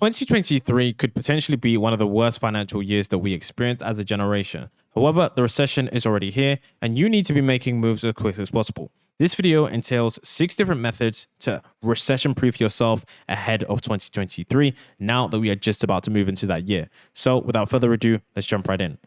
2023 could potentially be one of the worst financial years that we experience as a generation. However, the recession is already here and you need to be making moves as quick as possible. This video entails 6 different methods to recession-proof yourself ahead of 2023 now that we are just about to move into that year. So without further ado, let's jump right in.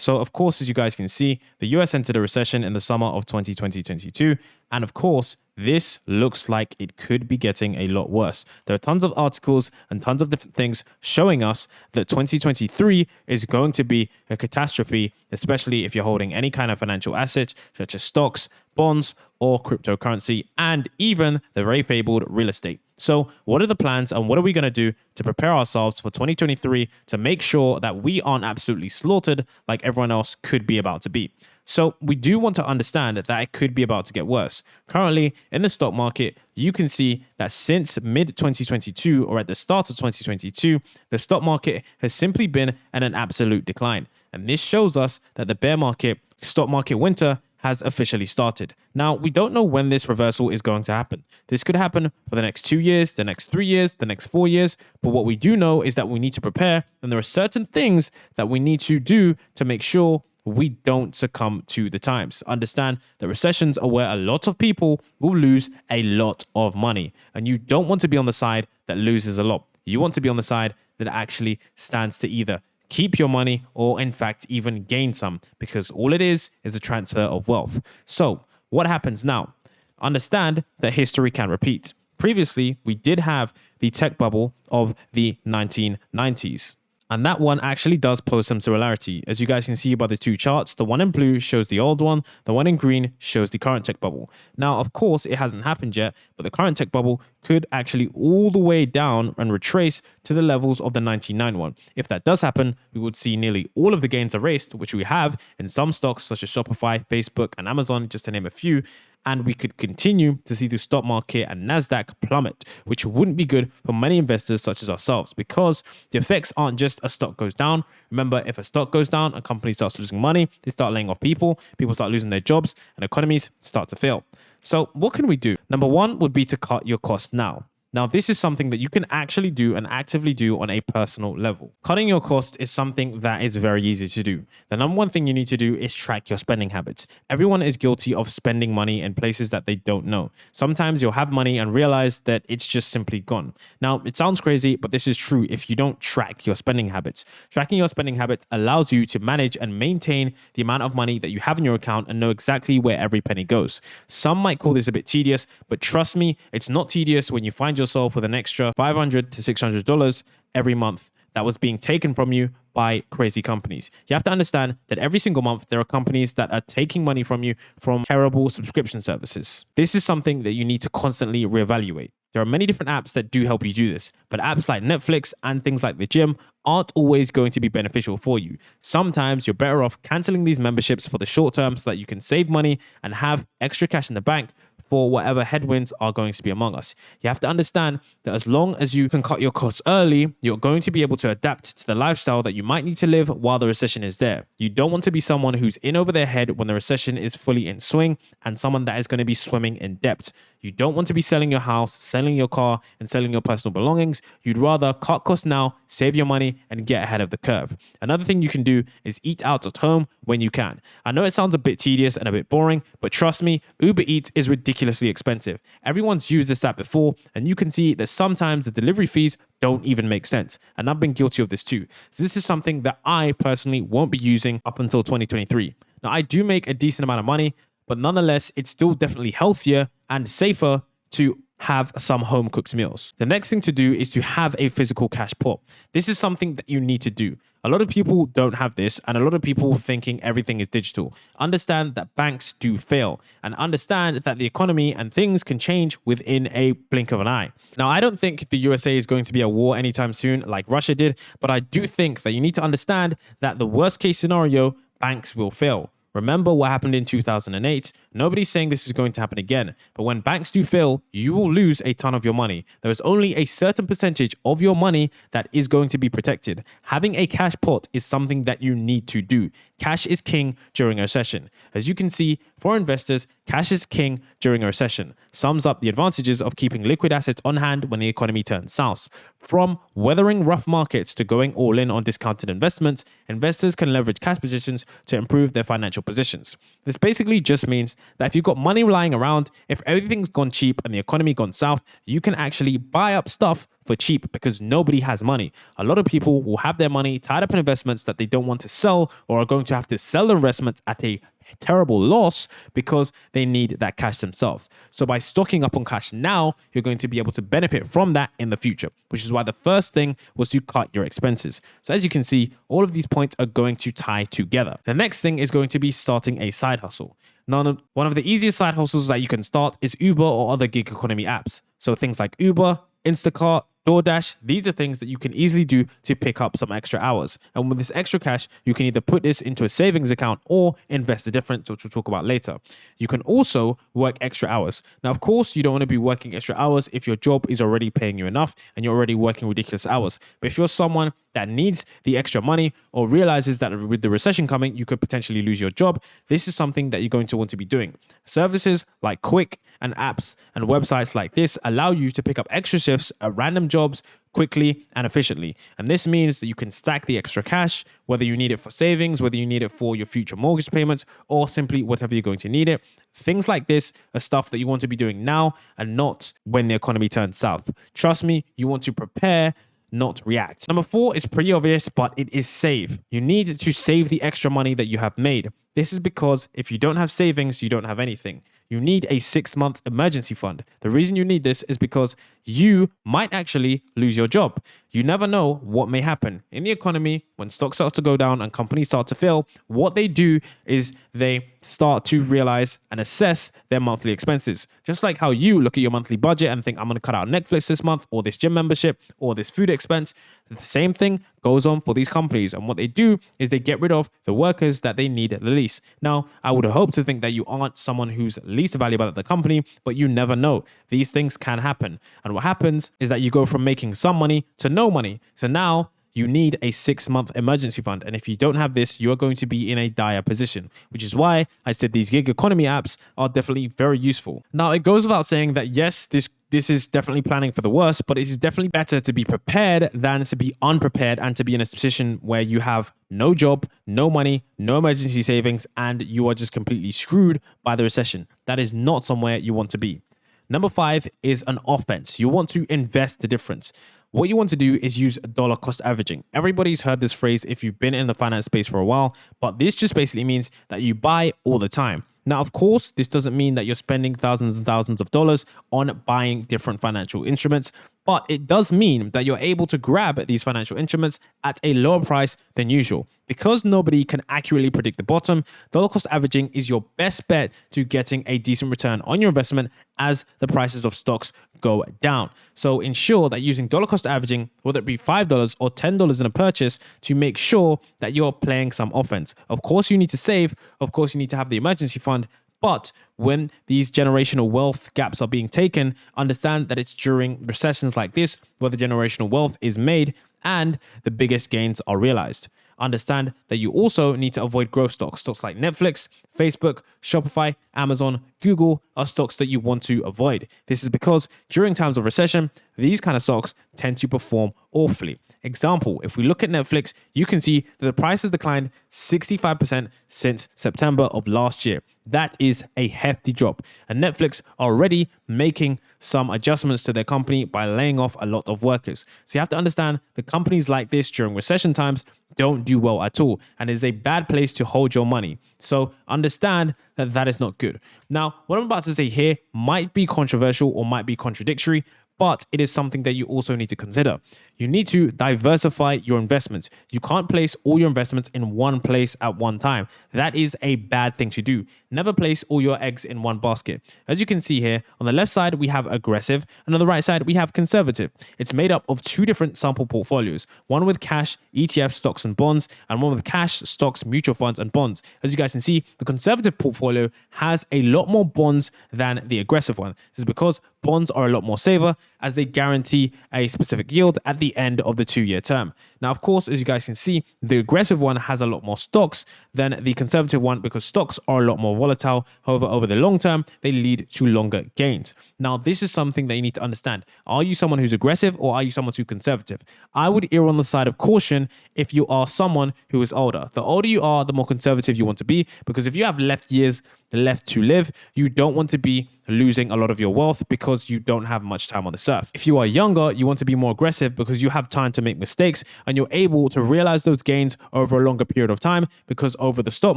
So, of course, as you guys can see, the US entered a recession in the summer of 2022. And of course, this looks like it could be getting a lot worse. There are tons of articles and tons of different things showing us that 2023 is going to be a catastrophe, especially if you're holding any kind of financial asset, such as stocks, bonds, or cryptocurrency, and even the very fabled real estate. So what are the plans and what are we going to do to prepare ourselves for 2023 to make sure that we aren't absolutely slaughtered like everyone else could be about to be? So we do want to understand that it could be about to get worse. Currently, in the stock market, you can see that since mid-2022 or at the start of 2022, the stock market has simply been at an absolute decline. And this shows us that the bear market, stock market winter, has officially started. Now, we don't know when this reversal is going to happen. This could happen for the next 2 years, the next 3 years, the next 4 years. But what we do know is that we need to prepare, and there are certain things that we need to do to make sure we don't succumb to the times. Understand that recessions are where a lot of people will lose a lot of money. And you don't want to be on the side that loses a lot. You want to be on the side that actually stands to either keep your money or in fact even gain some, because all it is a transfer of wealth. So what happens now? Understand that history can repeat. Previously, we did have the tech bubble of the 1990s. And that one actually does pose some similarity. As you guys can see by the two charts, the one in blue shows the old one, the one in green shows the current tech bubble. Now, of course, it hasn't happened yet, but the current tech bubble could actually all the way down and retrace to the levels of the 99 one. If that does happen, we would see nearly all of the gains erased, which we have in some stocks such as Shopify, Facebook, and Amazon, just to name a few. And we could continue to see the stock market and NASDAQ plummet, which wouldn't be good for many investors such as ourselves, because the effects aren't just a stock goes down. Remember, if a stock goes down, a company starts losing money, they start laying off people start losing their jobs, and economies start to fail. So what can we do? Number one would be to cut your costs now. Now, this is something that you can actually do and actively do on a personal level. Cutting your cost is something that is very easy to do. The number one thing you need to do is track your spending habits. Everyone is guilty of spending money in places that they don't know. Sometimes you'll have money and realize that it's just simply gone. Now, it sounds crazy, but this is true if you don't track your spending habits. Tracking your spending habits allows you to manage and maintain the amount of money that you have in your account and know exactly where every penny goes. Some might call this a bit tedious, but trust me, it's not tedious when you find yourself with an extra $500 to $600 every month that was being taken from you by crazy companies. You have to understand that every single month there are companies that are taking money from you from terrible subscription services. This is something that you need to constantly reevaluate. There are many different apps that do help you do this, but apps like Netflix and things like the gym aren't always going to be beneficial for you. Sometimes you're better off canceling these memberships for the short term so that you can save money and have extra cash in the bank for whatever headwinds are going to be among us. You have to understand that as long as you can cut your costs early, you're going to be able to adapt to the lifestyle that you might need to live while the recession is there. You don't want to be someone who's in over their head when the recession is fully in swing and someone that is going to be swimming in debt. You don't want to be selling your house, selling your car, and selling your personal belongings. You'd rather cut costs now, save your money, and get ahead of the curve. Another thing you can do is eat out at home when you can. I know it sounds a bit tedious and a bit boring, but trust me, Uber Eats is ridiculously expensive. Everyone's used this app before, and you can see that sometimes the delivery fees don't even make sense. And I've been guilty of this too. So this is something that I personally won't be using up until 2023. Now, I do make a decent amount of money, but nonetheless, it's still definitely healthier and safer to have some home cooked meals. The next thing to do is to have a physical cash pot. This is something that you need to do. A lot of people don't have this, and a lot of people thinking everything is digital. Understand that banks do fail, and understand that the economy and things can change within a blink of an eye. Now, I don't think the USA is going to be a war anytime soon like Russia did, but I do think that you need to understand that the worst case scenario, banks will fail. Remember what happened in 2008? Nobody's saying this is going to happen again, but when banks do fail, you will lose a ton of your money. There is only a certain percentage of your money that is going to be protected. Having a cash pot is something that you need to do. Cash is king during a recession. As you can see, for investors, cash is king during a recession. Sums up the advantages of keeping liquid assets on hand when the economy turns south. From weathering rough markets to going all in on discounted investments, investors can leverage cash positions to improve their financial positions. This basically just means that if you've got money lying around, if everything's gone cheap and the economy gone south, you can actually buy up stuff for cheap because nobody has money. A lot of people will have their money tied up in investments that they don't want to sell, or are going to have to sell their investments at a terrible loss because they need that cash themselves. So by stocking up on cash now, you're going to be able to benefit from that in the future, which is why the first thing was to cut your expenses. So as you can see, all of these points are going to tie together. The next thing is going to be starting a side hustle. Now, one of the easiest side hustles that you can start is Uber or other gig economy apps. So things like Uber, Instacart, DoorDash, these are things that you can easily do to pick up some extra hours. And with this extra cash, you can either put this into a savings account or invest the difference, which we'll talk about later. You can also work extra hours. Now, of course, you don't want to be working extra hours if your job is already paying you enough and you're already working ridiculous hours. But if you're someone that needs the extra money or realizes that with the recession coming, you could potentially lose your job, this is something that you're going to want to be doing. Services like Quick and apps and websites like this allow you to pick up extra shifts at random jobs quickly and efficiently. And this means that you can stack the extra cash, whether you need it for savings, whether you need it for your future mortgage payments, or simply whatever you're going to need it. Things like this are stuff that you want to be doing now and not when the economy turns south. Trust me, you want to prepare, not react. Number 4 is pretty obvious, but it is save. You need to save the extra money that you have made. This is because if you don't have savings, you don't have anything. You need a 6-month emergency fund. The reason you need this is because you might actually lose your job. You never know what may happen. In the economy, when stocks start to go down and companies start to fail, what they do is they start to realize and assess their monthly expenses. Just like how you look at your monthly budget and think, I'm going to cut out Netflix this month, or this gym membership, or this food expense. The same thing goes on for these companies. And what they do is they get rid of the workers that they need the least. Now, I would hope to think that you aren't someone who's least valuable at the company, but you never know. These things can happen. And what happens is that you go from making some money to no money. So now you need a 6-month emergency fund. And if you don't have this, you're going to be in a dire position, which is why I said these gig economy apps are definitely very useful. Now, it goes without saying that yes, this is definitely planning for the worst, but it is definitely better to be prepared than to be unprepared and to be in a position where you have no job, no money, no emergency savings, and you are just completely screwed by the recession. That is not somewhere you want to be. Number 5 is an offense. You want to invest the difference. What you want to do is use dollar cost averaging. Everybody's heard this phrase if you've been in the finance space for a while, but this just basically means that you buy all the time. Now, of course, this doesn't mean that you're spending thousands and thousands of dollars on buying different financial instruments, but it does mean that you're able to grab these financial instruments at a lower price than usual. Because nobody can accurately predict the bottom, dollar cost averaging is your best bet to getting a decent return on your investment as the prices of stocks go down. So ensure that using dollar cost averaging, whether it be $5 or $10 in a purchase, to make sure that you're playing some offense. Of course, you need to save. Of course, you need to have the emergency fund. But when these generational wealth gaps are being taken, understand that it's during recessions like this where the generational wealth is made and the biggest gains are realized. Understand that you also need to avoid growth stocks. Stocks like Netflix, Facebook, Shopify, Amazon, Google are stocks that you want to avoid. This is because during times of recession, these kind of stocks tend to perform awfully. Example, if we look at Netflix, you can see that the price has declined 65% since September of last year. That is a hefty drop. And Netflix are already making some adjustments to their company by laying off a lot of workers. So you have to understand that companies like this during recession times don't do well at all. And it is a bad place to hold your money. So understand that that is not good. Now, what I'm about to say here might be controversial or might be contradictory, but it is something that you also need to consider. You need to diversify your investments. You can't place all your investments in one place at one time. That is a bad thing to do. Never place all your eggs in one basket. As you can see here, on the left side, we have aggressive, and on the right side, we have conservative. It's made up of 2 different sample portfolios, one with cash, ETF, stocks, and bonds, and one with cash, stocks, mutual funds, and bonds. As you guys can see, the conservative portfolio has a lot more bonds than the aggressive one. This is because bonds are a lot more safer, as they guarantee a specific yield at the end of the 2-year term. Now, of course, as you guys can see, the aggressive one has a lot more stocks than the conservative one because stocks are a lot more volatile. However, over the long term, they lead to longer gains. Now, this is something that you need to understand. Are you someone who's aggressive or are you someone who's conservative? I would err on the side of caution if you are someone who is older. The older you are, the more conservative you want to be, because if you have years left to live, you don't want to be losing a lot of your wealth because you don't have much time on this earth. If you are younger, you want to be more aggressive because you have time to make mistakes and you're able to realize those gains over a longer period of time, because over the stock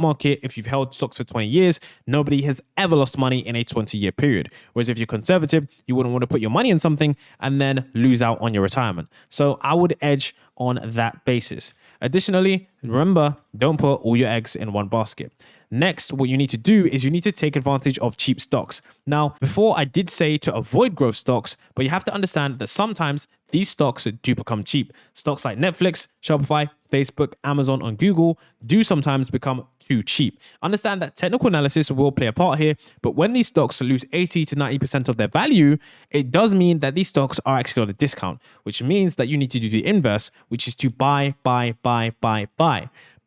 market, if you've held stocks for 20 years, nobody has ever lost money in a 20-year period. Whereas if you're conservative, you wouldn't want to put your money in something and then lose out on your retirement. So I would edge on that basis. Additionally, remember, don't put all your eggs in one basket. Next, what you need to do is you need to take advantage of cheap stocks. Now, before I did say to avoid growth stocks, but you have to understand that sometimes these stocks do become cheap. Stocks like Netflix, Shopify, Facebook, Amazon, and Google do sometimes become too cheap. Understand that technical analysis will play a part here, but when these stocks lose 80 to 90% of their value, it does mean that these stocks are actually on a discount, which means that you need to do the inverse, which is to buy.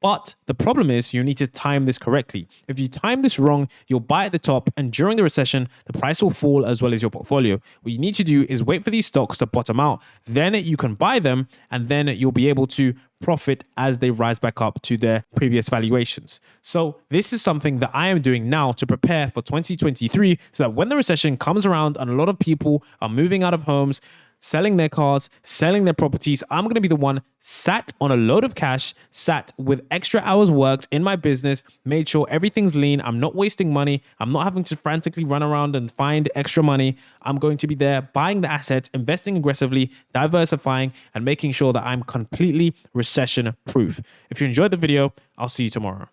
But the problem is you need to time this correctly. If you time this wrong, you'll buy at the top, and during the recession, the price will fall as well as your portfolio. What you need to do is wait for these stocks to bottom out. Then you can buy them, and then you'll be able to profit as they rise back up to their previous valuations. So this is something that I am doing now to prepare for 2023 so that when the recession comes around and a lot of people are moving out of homes, selling their cars, selling their properties, I'm going to be the one sat on a load of cash, sat with extra hours worked in my business, made sure everything's lean. I'm not wasting money. I'm not having to frantically run around and find extra money. I'm going to be there buying the assets, investing aggressively, diversifying, and making sure that I'm completely recession proof. If you enjoyed the video, I'll see you tomorrow.